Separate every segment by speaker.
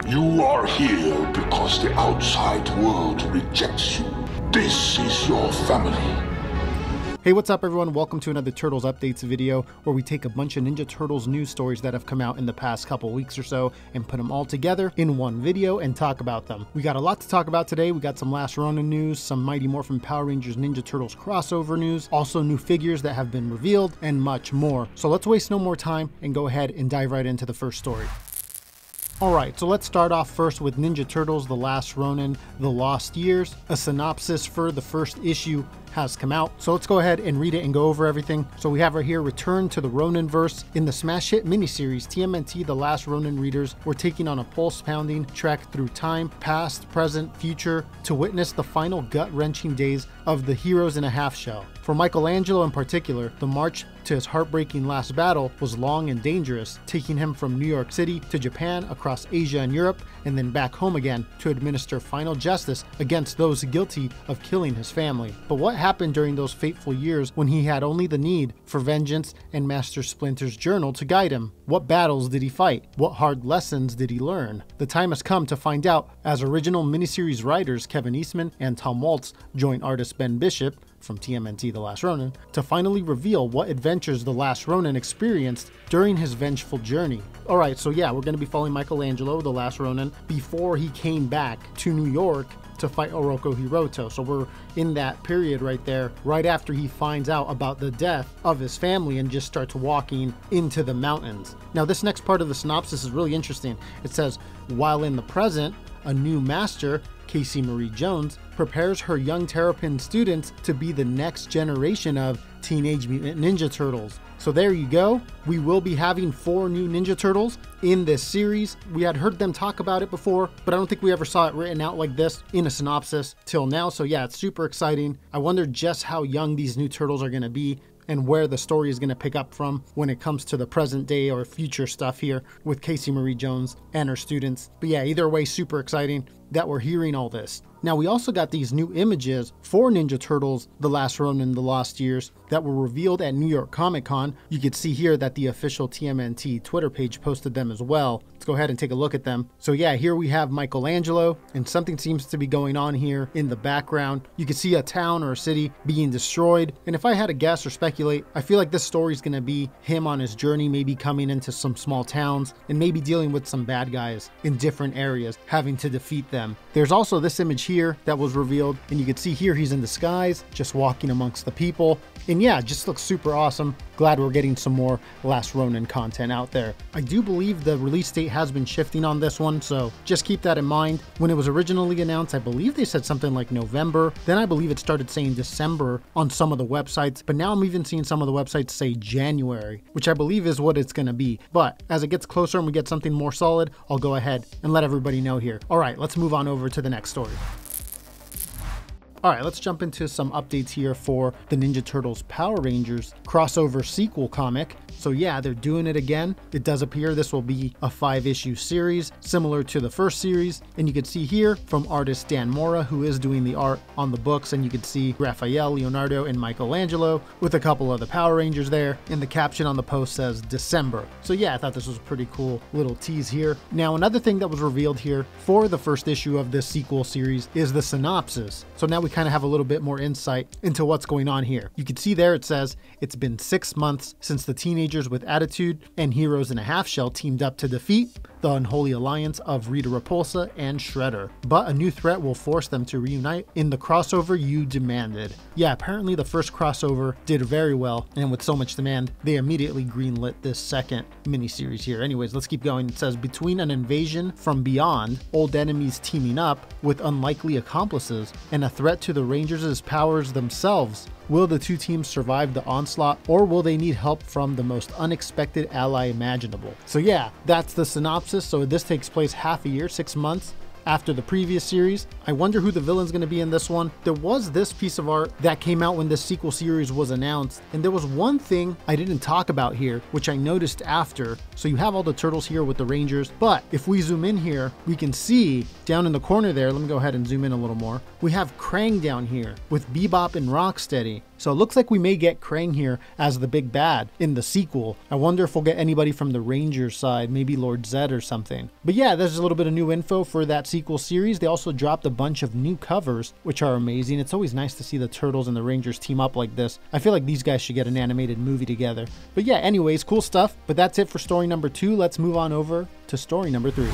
Speaker 1: You are here because the outside world rejects you. This is your family.
Speaker 2: Hey, what's up everyone? Welcome to another Turtles Updates video where we take a bunch of Ninja Turtles news stories that have come out in the past couple weeks or so and put them all together in one video and talk about them. We got a lot to talk about today. We got some Last Ronin news, some Mighty Morphin Power Rangers Ninja Turtles crossover news, also new figures that have been revealed, and much more. So let's waste no more time and go ahead and dive right into the first story. Alright, so let's start off first with Ninja Turtles The Last Ronin, The Lost Years. A synopsis for the first issue has come out. So let's go ahead and read it and go over everything. So we have right here, Return to the Ronin-verse. In the smash hit miniseries, TMNT The Last Ronin readers were taking on a pulse-pounding trek through time, past, present, future, to witness the final gut-wrenching days of the heroes in a half-shell. For Michelangelo in particular, the march to his heartbreaking last battle was long and dangerous, taking him from New York City to Japan, across Asia and Europe, and then back home again to administer final justice against those guilty of killing his family. But what happened during those fateful years when he had only the need for vengeance and Master Splinter's journal to guide him? What battles did he fight? What hard lessons did he learn? The time has come to find out, as original miniseries writers Kevin Eastman and Tom Waltz join artist Ben Bishop from TMNT The Last Ronin to finally reveal what adventures The Last Ronin experienced during his vengeful journey. Alright, so yeah, we're going to be following Michelangelo The Last Ronin before he came back to New York to fight Oroku Hiroto. So we're in that period right there, right after he finds out about the death of his family and just starts walking into the mountains. Now this next part of the synopsis is really interesting. It says, while in the present, a new master, Casey Marie Jones, prepares her young Terrapin students to be the next generation of Teenage Mutant Ninja Turtles. So there you go. We will be having 4 new Ninja Turtles in this series. We had heard them talk about it before, but I don't think we ever saw it written out like this in a synopsis till now. So yeah, it's super exciting. I wonder just how young these new Turtles are going to be and where the story is going to pick up from when it comes to the present day or future stuff here with Casey Marie Jones and her students. But yeah, either way, super exciting that we're hearing all this. Now we also got these new images for Ninja Turtles The Last Ronin The Lost Years that were revealed at New York Comic Con. You could see here that the official TMNT Twitter page posted them as well. Let's go ahead and take a look at them. So yeah, here we have Michelangelo, and something seems to be going on here in the background. You can see a town or a city being destroyed, and if I had to guess or speculate, I feel like this story is going to be him on his journey, maybe coming into some small towns and maybe dealing with some bad guys in different areas, having to defeat them. There's also this image here that was revealed, and you can see here he's in disguise, just walking amongst the people. And yeah, it just looks super awesome. Glad we're getting some more Last Ronin content out there. I do believe the release date has been shifting on this one, so just keep that in mind. When it was originally announced, I believe they said something like November. Then I believe it started saying December on some of the websites, but now I'm even seeing some of the websites say January, which I believe is what it's going to be. But as it gets closer and we get something more solid, I'll go ahead and let everybody know here. All right, let's move on over to the next story. Alright, let's jump into some updates here for the Ninja Turtles Power Rangers crossover sequel comic. So yeah, they're doing it again. It does appear this will be a 5-issue series, similar to the first series. And you can see here from artist Dan Mora, who is doing the art on the books, and you can see Raphael, Leonardo, and Michelangelo with a couple of the Power Rangers there. And the caption on the post says December. So yeah, I thought this was a pretty cool little tease here. Now, another thing that was revealed here for the first issue of this sequel series is the synopsis. So now we kind of have a little bit more insight into what's going on here. You can see there it says, it's been 6 months since the teenagers with attitude and heroes in a half shell teamed up to defeat the unholy alliance of Rita Repulsa and Shredder. But a new threat will force them to reunite in the crossover you demanded. Yeah, apparently the first crossover did very well, and with so much demand, they immediately greenlit this second miniseries here. Anyways, let's keep going. It says, between an invasion from beyond, old enemies teaming up with unlikely accomplices, and a threat to the Rangers' powers themselves, will the two teams survive the onslaught, or will they need help from the most unexpected ally imaginable? So yeah, that's the synopsis. So this takes place half a year, 6 months after the previous series. I wonder who the villain's going to be in this one. There was this piece of art that came out when this sequel series was announced, and there was one thing I didn't talk about here, which I noticed after. So you have all the turtles here with the Rangers, but if we zoom in here, we can see down in the corner there, let me go ahead and zoom in a little more, we have Krang down here with Bebop and Rocksteady. So it looks like we may get Krang here as the big bad in the sequel. I wonder if we'll get anybody from the Rangers side, maybe Lord Zed or something. But yeah, there's a little bit of new info for that sequel series. They also dropped a bunch of new covers, which are amazing. It's always nice to see the Turtles and the Rangers team up like this. I feel like these guys should get an animated movie together. But yeah, anyways, cool stuff. But that's it for story number 2. Let's move on over to story number 3.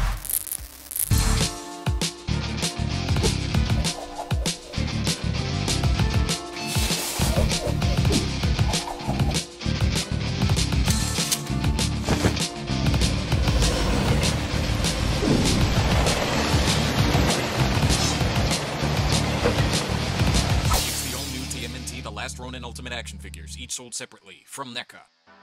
Speaker 3: Last Ronin Ultimate Action figures, each sold separately, from NECA.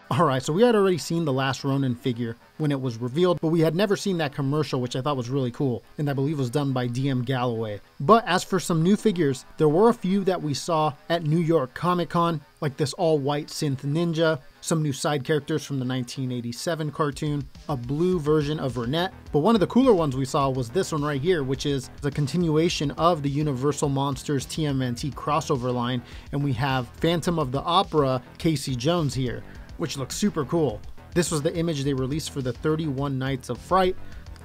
Speaker 2: Alright, so we had already seen the Last Ronin figure when it was revealed, but we had never seen that commercial, which I thought was really cool, and I believe was done by DM Galloway. But as for some new figures, there were a few that we saw at New York Comic Con, like this all-white synth ninja, some new side characters from the 1987 cartoon, a blue version of Renette, but one of the cooler ones we saw was this one right here, which is the continuation of the Universal Monsters TMNT crossover line, and we have Phantom of the Opera Casey Jones here, which looks super cool. This was the image they released for the 31 Nights of Fright,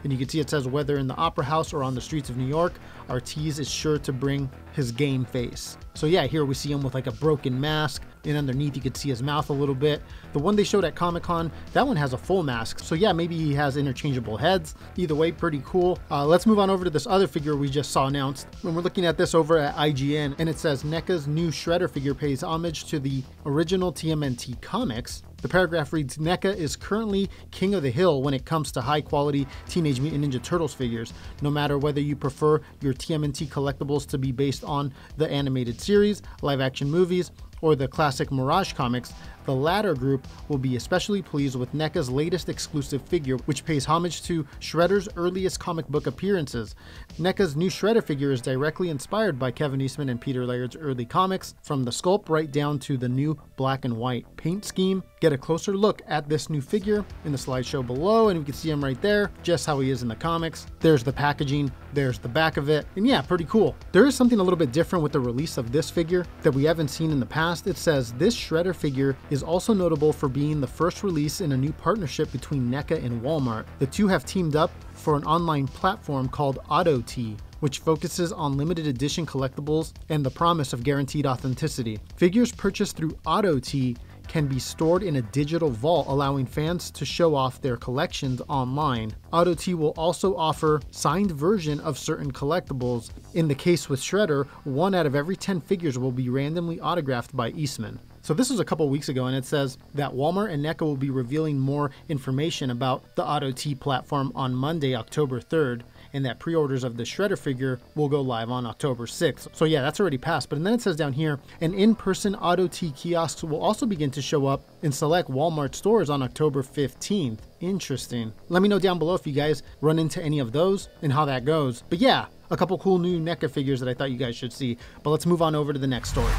Speaker 2: and you can see it says, whether in the Opera House or on the streets of New York, Arteez is sure to bring his game face. So yeah, here we see him with like a broken mask, and underneath you could see his mouth a little bit. The one they showed at Comic-Con, that one has a full mask. So yeah, maybe he has interchangeable heads. Either way, pretty cool. Let's move on over to this other figure we just saw announced. When we're looking at this over at IGN, and it says NECA's new Shredder figure pays homage to the original TMNT comics. The paragraph reads, NECA is currently king of the hill when it comes to high quality Teenage Mutant Ninja Turtles figures. No matter whether you prefer your TMNT collectibles to be based on the animated series, live action movies, or the classic Mirage comics, the latter group will be especially pleased with NECA's latest exclusive figure, which pays homage to Shredder's earliest comic book appearances. NECA's new Shredder figure is directly inspired by Kevin Eastman and Peter Laird's early comics, from the sculpt right down to the new black and white paint scheme. Get a closer look at this new figure in the slideshow below, and you can see him right there, just how he is in the comics. There's the packaging, there's the back of it, and yeah, pretty cool. There is something a little bit different with the release of this figure that we haven't seen in the past. It says this Shredder figure is also notable for being the first release in a new partnership between NECA and Walmart. The two have teamed up for an online platform called AutoT, which focuses on limited edition collectibles and the promise of guaranteed authenticity. Figures purchased through AutoT can be stored in a digital vault, allowing fans to show off their collections online. AutoT will also offer signed version of certain collectibles. In the case with Shredder, 1 out of every 10 figures will be randomly autographed by Eastman. So this was a couple weeks ago, and it says that Walmart and NECA will be revealing more information about the AutoT platform on Monday, October 3rd, and that pre-orders of the Shredder figure will go live on October 6th. So yeah, that's already passed. But then it says down here, an in-person AutoT kiosks will also begin to show up in select Walmart stores on October 15th. Interesting. Let me know down below if you guys run into any of those and how that goes. But yeah, a couple cool new NECA figures that I thought you guys should see. But let's move on over to the next story.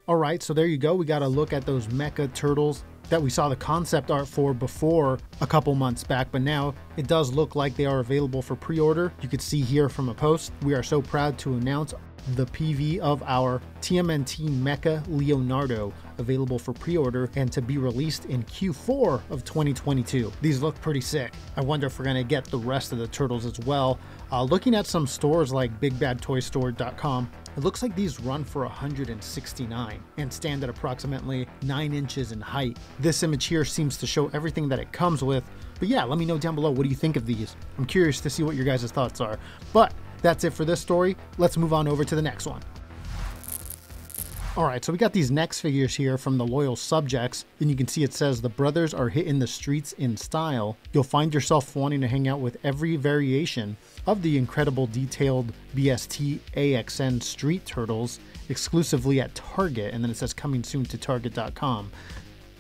Speaker 2: Alright, so there you go. We got a look at those Mecha Turtles that we saw the concept art for before a couple months back, but now it does look like they are available for pre-order. You can see here from a post, we are so proud to announce the PV of our TMNT Mecha Leonardo, available for pre-order and to be released in Q4 of 2022. These look pretty sick. I wonder if we're going to get the rest of the Turtles as well. Looking at some stores like BigBadToyStore.com, it looks like these run for $169 and stand at approximately 9 inches in height. This image here seems to show everything that it comes with. But yeah, let me know down below, what do you think of these? I'm curious to see what your guys' thoughts are. But that's it for this story. Let's move on over to the next one. Alright, so we got these next figures here from the Loyal Subjects, and you can see it says the brothers are hitting the streets in style. You'll find yourself wanting to hang out with every variation of the incredible detailed BST AXN Street Turtles exclusively at Target, and then it says coming soon to Target.com.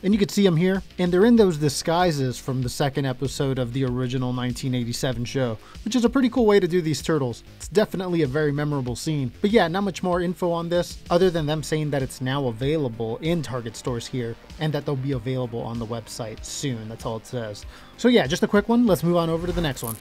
Speaker 2: And you can see them here, and they're in those disguises from the second episode of the original 1987 show, which is a pretty cool way to do these turtles. It's definitely a very memorable scene. But yeah, not much more info on this, other than them saying that it's now available in Target stores here, and that they'll be available on the website soon. That's all it says. So yeah, just a quick one. Let's move on over to the next one.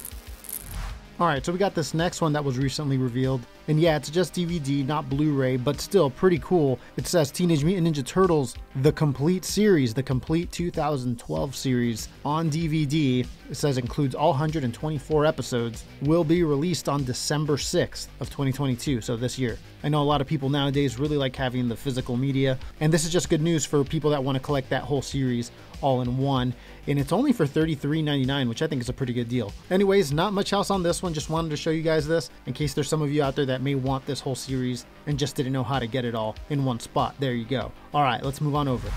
Speaker 2: Alright, so we got this next one that was recently revealed, and yeah, it's just DVD, not Blu-ray, but still pretty cool. It says Teenage Mutant Ninja Turtles, the complete series, the complete 2012 series on DVD. It says includes all 124 episodes, will be released on December 6th of 2022, so this year. I know a lot of people nowadays really like having the physical media, and this is just good news for people that want to collect that whole series all in one, and it's only for $33.99, which I think is a pretty good deal. Anyways, not much else on this one, just wanted to show you guys this in case there's some of you out there that may want this whole series and just didn't know how to get it all in one spot. There you go. Alright, let's move on over.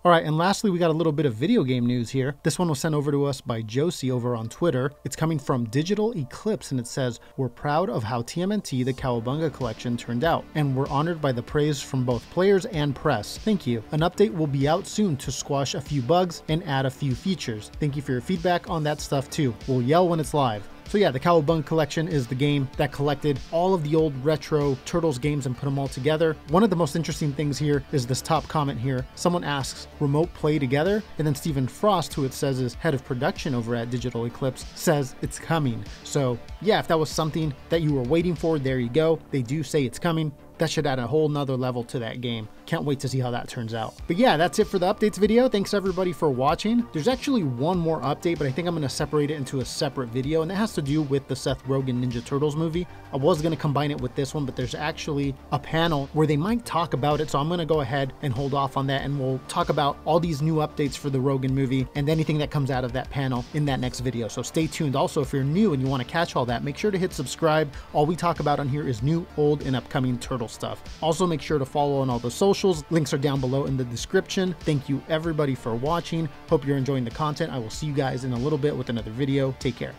Speaker 2: Alright, and lastly, we got a little bit of video game news here. This one was sent over to us by Josie over on Twitter. It's coming from Digital Eclipse, and it says, "We're proud of how TMNT, the Cowabunga collection, turned out, and we're honored by the praise from both players and press. Thank you. An update will be out soon to squash a few bugs and add a few features. Thank you for your feedback on that stuff too. We'll yell when it's live." So yeah, the Cowabunga collection is the game that collected all of the old retro Turtles games and put them all together. One of the most interesting things here is this top comment here. Someone asks, remote play together? And then Stephen Frost, who it says is head of production over at Digital Eclipse, says it's coming. So yeah, if that was something that you were waiting for, there you go. They do say it's coming. That should add a whole nother level to that game. Can't wait to see how that turns out. But yeah, that's it for the updates video. Thanks everybody for watching. There's actually one more update, but I think I'm gonna separate it into a separate video, and that has to do with the Seth Rogen Ninja Turtles movie. I was gonna combine it with this one, but there's actually a panel where they might talk about it, so I'm gonna go ahead and hold off on that, and we'll talk about all these new updates for the Rogen movie and anything that comes out of that panel in that next video. So stay tuned. Also, if you're new and you wanna catch all that, make sure to hit subscribe. All we talk about on here is new, old, and upcoming Turtle stuff. Also, make sure to follow on all the socials. Links are down below in the description. Thank you everybody for watching. Hope you're enjoying the content. I will see you guys in a little bit with another video. Take care.